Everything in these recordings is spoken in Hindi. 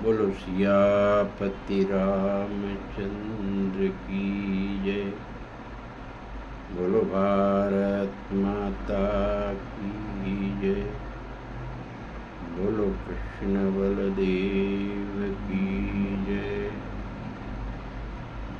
बोलो सियापति रामचंद्र की जय। बोलो भारत माता की जय। बोलो कृष्ण बलदेव की जय।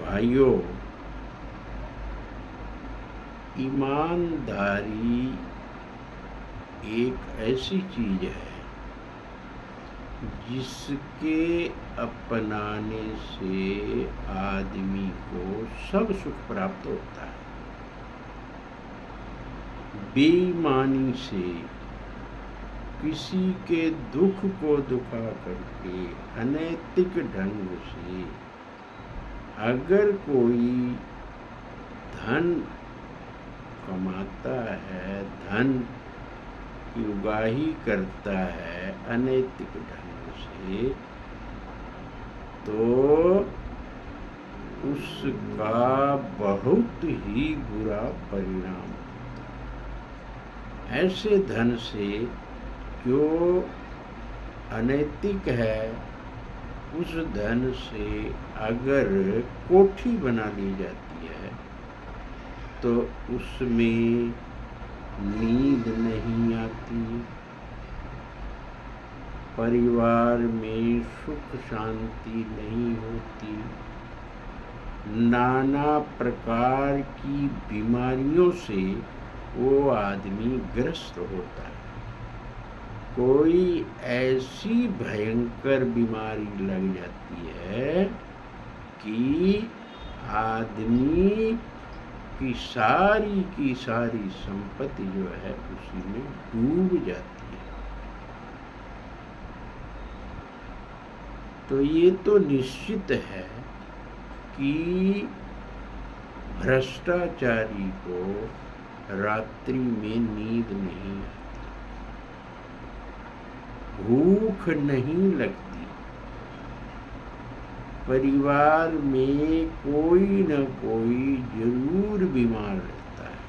भाइयों, ईमानदारी एक ऐसी चीज है जिसके अपनाने से आदमी को सब सुख प्राप्त होता है। बेईमानी से किसी के दुख को दुखा करके अनैतिक ढंग से अगर कोई धन कमाता है, धन की उगाही करता है अनैतिक ढंग से, तो उसका बहुत ही बुरा परिणाम होता है। ऐसे धन से जो अनैतिक है, उस धन से अगर कोठी बना ली जाती है तो उसमें नींद नहीं आती, परिवार में सुख शांति नहीं होती, नाना प्रकार की बीमारियों से वो आदमी ग्रस्त होता है। कोई ऐसी भयंकर बीमारी लग जाती है कि आदमी की सारी संपत्ति जो है उसी में डूब जाती है। तो ये तो निश्चित है कि भ्रष्टाचारी को रात्रि में नींद नहीं आती, भूख नहीं लगती, परिवार में कोई न कोई जरूर बीमार रहता है।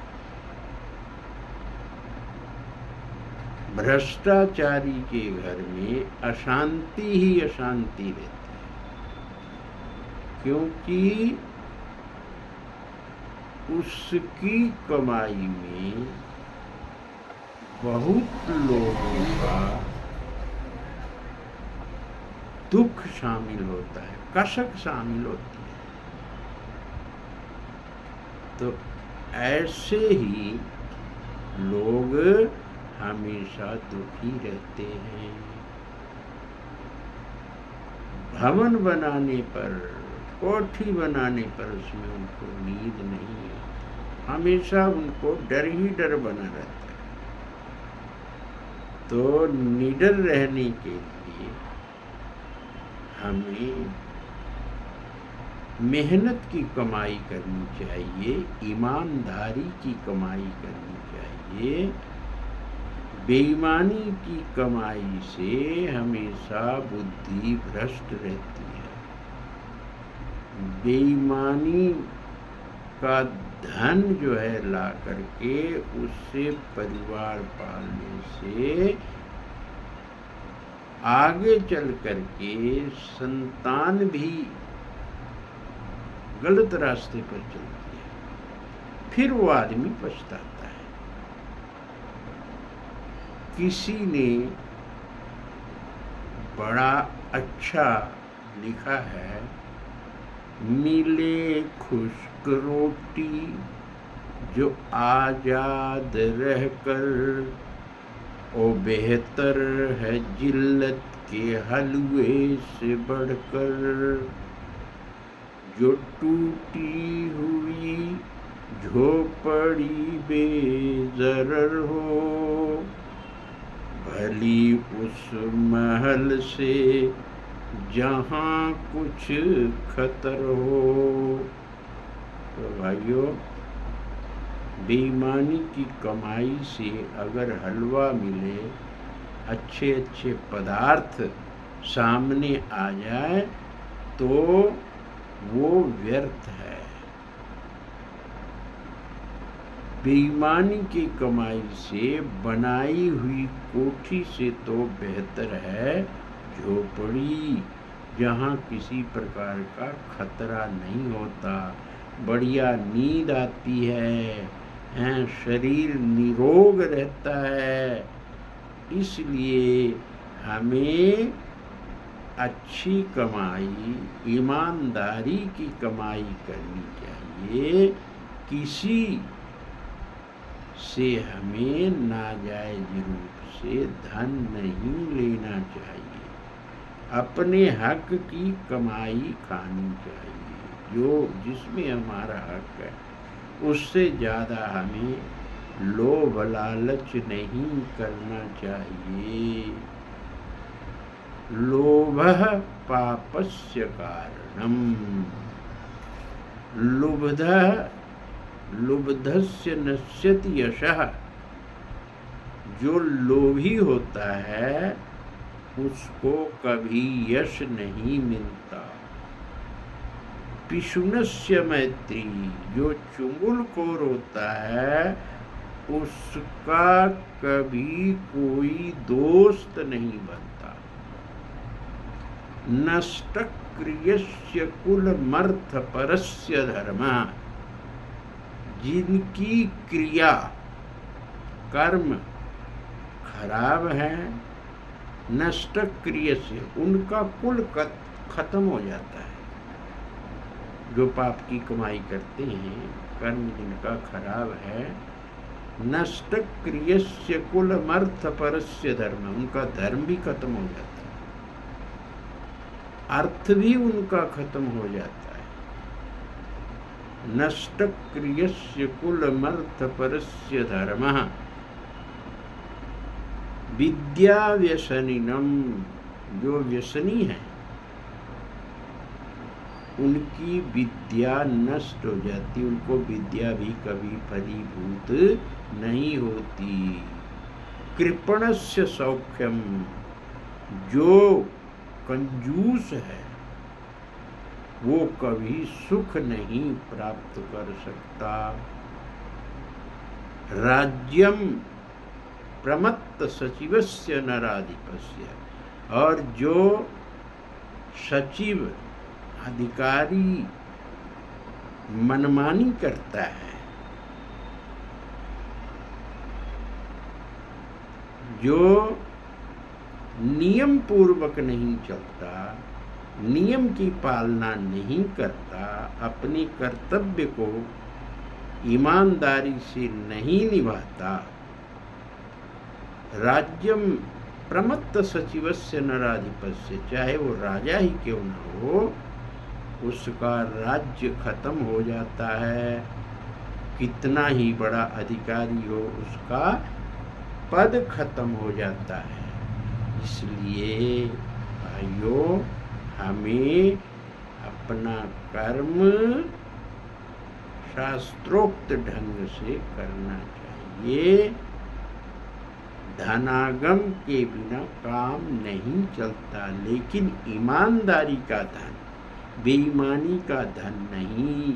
भ्रष्टाचारी के घर में अशांति ही अशांति रहती है, क्योंकि उसकी कमाई में बहुत लोगों का दुख शामिल होता है, कसक शामिल होती है। तो ऐसे ही लोग हमेशा दुखी रहते हैं। भवन बनाने पर, कोठी बनाने पर उसमें उनको नींद नहीं है, हमेशा उनको डर ही डर बना रहता है। तो निडर रहने के लिए हमें मेहनत की कमाई करनी चाहिए, ईमानदारी की कमाई करनी चाहिए। बेईमानी की कमाई से हमेशा बुद्धि भ्रष्ट रहती है। बेईमानी का धन जो है ला करके उससे परिवार पालने से आगे चल करके संतान भी गलत रास्ते पर चलती है, फिर वो आदमी पछताता है। किसी ने बड़ा अच्छा लिखा है, मिले खुश्क रोटी जो आजाद रहकर, ओ बेहतर है जिल्लत के हलवे से बढ़कर। जो टूटी हुई झोपड़ी बेज़रर हो, भली उस महल से जहाँ कुछ खतर हो। तो भाइयों, बेईमानी की कमाई से अगर हलवा मिले, अच्छे अच्छे पदार्थ सामने आ जाए तो वो व्यर्थ है। बेईमानी की कमाई से बनाई हुई कोठी से तो बेहतर है झोपड़ी। जहाँ किसी प्रकार का खतरा नहीं होता, बढ़िया नींद आती है, शरीर निरोग रहता है। इसलिए हमें अच्छी कमाई, ईमानदारी की कमाई करनी चाहिए। किसी से हमें नाजायज रूप से धन नहीं लेना चाहिए। अपने हक की कमाई खानी चाहिए, जो जिसमें हमारा हक है उससे ज़्यादा हमें लोभ लालच नहीं करना चाहिए। लोभः पापस्य कारणम, लुब्धस्य नश्यति यशः। जो लोभी होता है उसको कभी यश नहीं मिलता। पिशुनस्य मैत्री, जो चुंगलखोर होता है उसका कभी कोई दोस्त नहीं बनता। नष्टक्रियस्य कुलमर्थ परस्य धर्मः, जिनकी क्रिया कर्म खराब है, नष्ट क्रिय से उनका कुल खत्म हो जाता है। जो पाप की कमाई करते हैं, कर्म जिनका खराब है, नष्ट क्रियस्य कुलमर्थ परस्य धर्म, उनका धर्म भी खत्म हो जाता है, अर्थ भी उनका खत्म हो जाता है। नष्ट क्रियस्य कुलमर्थ परस्य धर्मः विद्या व्यसनिनम, जो व्यसनी है उनकी विद्या नष्ट हो जाती, उनको विद्या भी कभी फलीभूत नहीं होती। कृपणस्य सौख्यम, जो कंजूस है वो कभी सुख नहीं प्राप्त कर सकता। राज्यम प्रमत्त सचिवस्य नराधिपस्य, और जो सचिव अधिकारी मनमानी करता है, जो नियम पूर्वक नहीं चलता, नियम की पालना नहीं करता, अपने कर्तव्य को ईमानदारी से नहीं निभाता। राज्यम प्रमत्त सचिवस्य नराधिपस्य, चाहे वो राजा ही क्यों न हो, उसका राज्य खत्म हो जाता है। कितना ही बड़ा अधिकारी हो, उसका पद खत्म हो जाता है। इसलिए भाइयों, हमें अपना कर्म शास्त्रोक्त ढंग से करना चाहिए। धनागम के बिना काम नहीं चलता, लेकिन ईमानदारी का धन, बेईमानी का धन नहीं।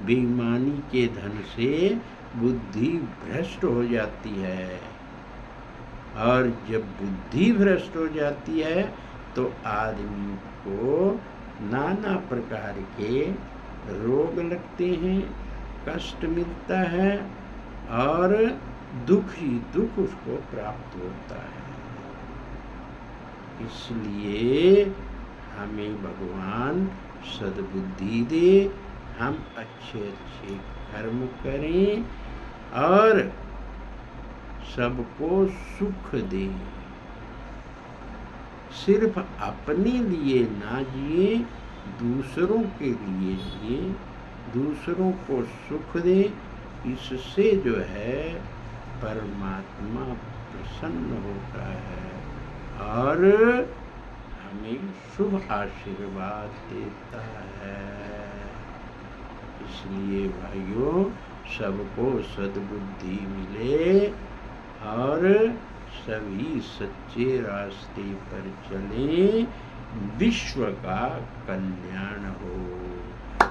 बेईमानी के धन से बुद्धि भ्रष्ट हो जाती है, और जब बुद्धि भ्रष्ट हो जाती है तो आदमी को नाना प्रकार के रोग लगते हैं, कष्ट मिलता है, और दुख ही दुख उसको प्राप्त होता है। इसलिए हमें भगवान सद्बुद्धि दे, हम अच्छे अच्छे कर्म करें और सबको सुख दे। सिर्फ अपने लिए ना जिए, दूसरों के लिए जिए, दूसरों को सुख दे। इससे जो है परमात्मा प्रसन्न होता है और हमें शुभ आशीर्वाद देता है। इसलिए भाइयों, सबको सद्बुद्धि मिले और सभी सच्चे रास्ते पर चलें, विश्व का कल्याण हो।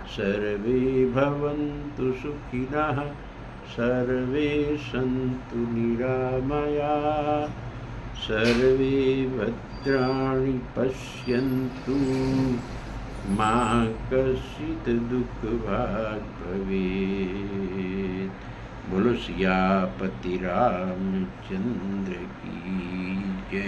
सर्वे भवन्तु सुखिनः, सर्वे सन्तु निरामया, सर्वे भद्राणि पश्यन्तु मा कश्चित् दुःखभाग् भवेत्। बोलो सियापति रामचंद्र की जय।